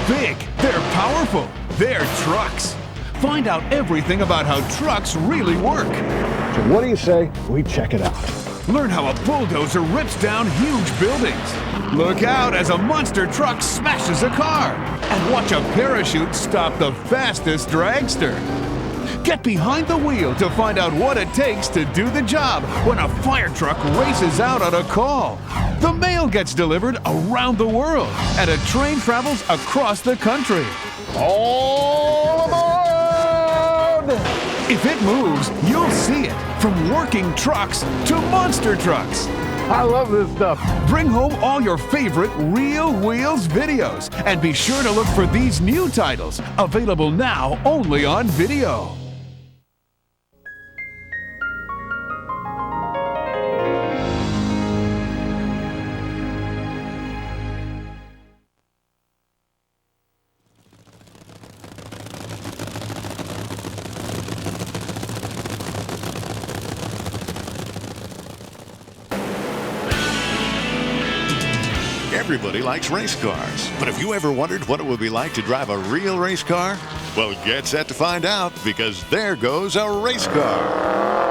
big, they're powerful, they're trucks. Find out everything about how trucks really work. So what do you say we check it out? Learn how a bulldozer rips down huge buildings. Look out as a monster truck smashes a car. And watch a parachute stop the fastest dragster. Get behind the wheel to find out what it takes to do the job when a fire truck races out on a call. The mail gets delivered around the world, and a train travels across the country. All aboard! If it moves, you'll see it. From working trucks to monster trucks. I love this stuff. Bring home all your favorite Real Wheels videos. And be sure to look for these new titles, available now only on video. Everybody likes race cars, but have you ever wondered what it would be like to drive a real race car? Well, get set to find out, because there goes a race car.